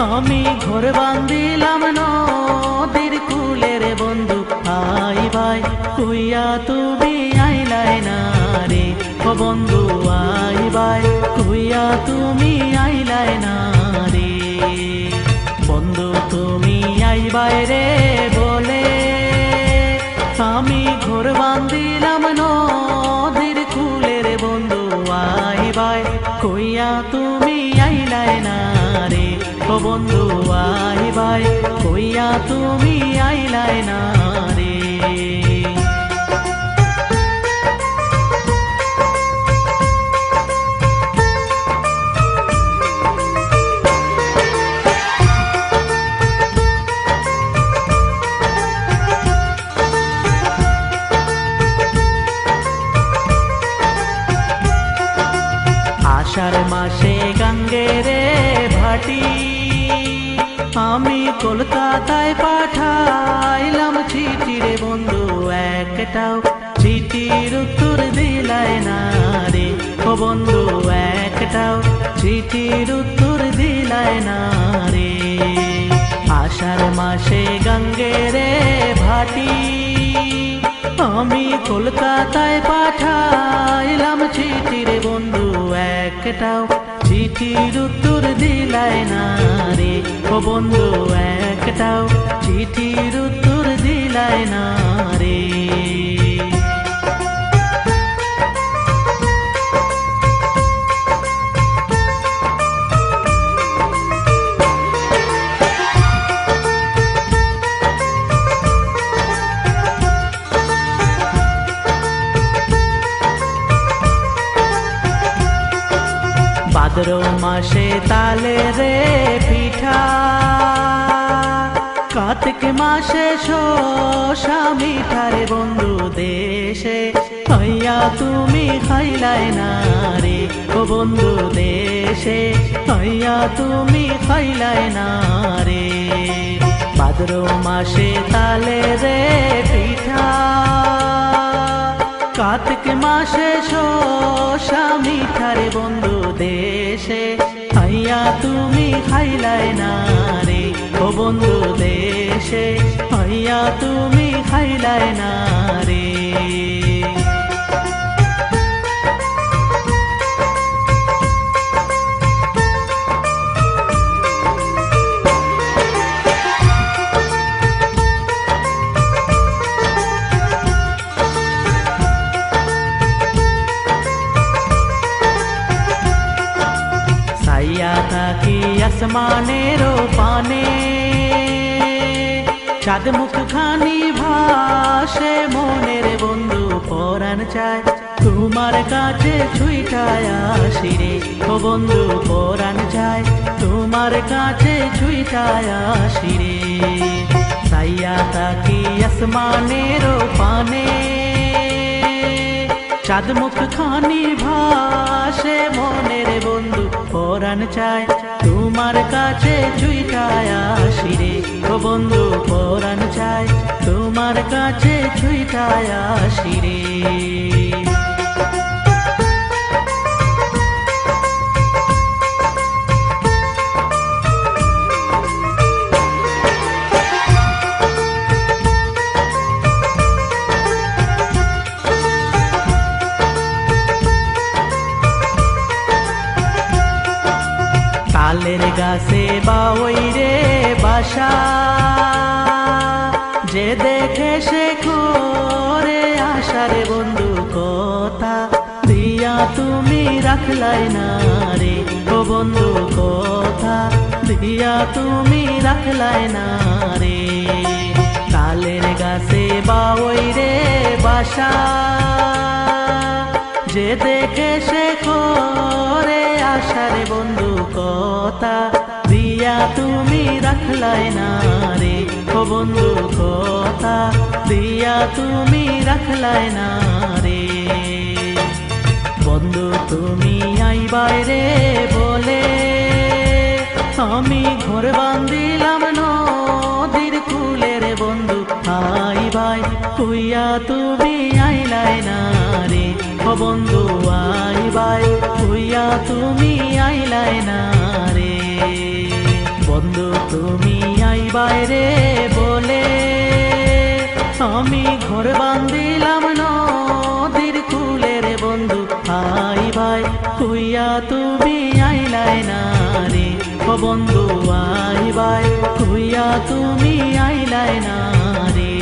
আমি ঘর বান্ধিলাম নদীর কূলে রে বন্ধু আইবাই কইয়া তুমি আইলাই না রে ও বন্ধু আইবাই কইয়া তুমি আইলাই না রে বন্ধু তুমি আইবাই রে বলে আমি ঘর বান্ধিলাম নদীর কূলে রে বন্ধু আইবাই কইয়া তুমি আইলাই না রে ও বন্ধু আইবাই কইয়া তুমি আইলাই না রে আষাঢ় মাসে গঙ্গেরে ভাটি আমি কলকাতায় পাঠাইলাম চিঠি রে বন্ধু একটাও চিঠির উত্তর দিলাই না রে ও বন্ধু একটাও চিঠির উত্তর দিলাই না রে আষাঢ় মাসে গঙ্গেরে ভাটি আমি কলকাতায় পাঠাইলাম চিঠি রে বন্ধু একটাও চিঠির উত্তর দিলাই না রে ও বন্ধু একটাও চিঠির উত্তর দিলাই না রে ভাদ্র মাসে তালে রে পিঠা কার্তিক মাসে শোষা মিঠা রে বন্ধু দেশে হইয়া তুমি খাইলাই না রে ও বন্ধু দেশে হইয়া তুমি খাইলাই না রে ভাদ্র মাসে তালে রে পিঠা কার্তিক মাসে শোষা মিঠা রে বন্ধু দেশে হইয়া তুমি খাইলাই না রে ও বন্ধু দেশে হইয়া তুমি খাইলাই না রে থাকি আসমানের পানে চাঁদ মুখ খানি ভাসে মনের বন্ধু পরাণ চায় তোমার কাছে ছুইটায় আসি রে ও বন্ধু পরাণ চায় তোমার কাছে ছুইটায় আসি রে সাইয়া থাকি আসমানের পানে চাঁদ মুখ খানি ভাসে মনের বন্ধু পরাণ চায় তোমার কাছে ছুইটায় আসি রে ও বন্ধু পরাণ চায় তোমার কাছে ছুইটায় আসি রে তালের গাছে বাওই রে বাসা যে দেখে সে করে আশার বন্ধু কথা দিয়া তুমি রাখলাই না রে ও বন্ধু কথা দিয়া তুমি রাখলাই না রে তালের গাছে বাওই রে বাসা যে দেখে সে করে আশার বন্ধু কথা দিয়া তুমি রাখলাই না রে ও বন্ধু কথা দিয়া তুমি রাখলাই না রে বন্ধু তুমি আইবাই রে বলে আমি ঘর বান্ধিলাম নদীর কূলে রে বন্ধু আইবাই কইয়া তুমি আইলাই না রে ও বন্ধু আইবাই কইয়া তুমি আইলাই না রে বন্ধু তুমি আই বাইরে বলে আমি ঘর বান্ধিলাম নদীর কূলে রে বন্ধু আই ভাই কুইয়া তুমি আইলাই না রে ও বন্ধু আই ভাই কুইয়া তুমি আইলাই না রে।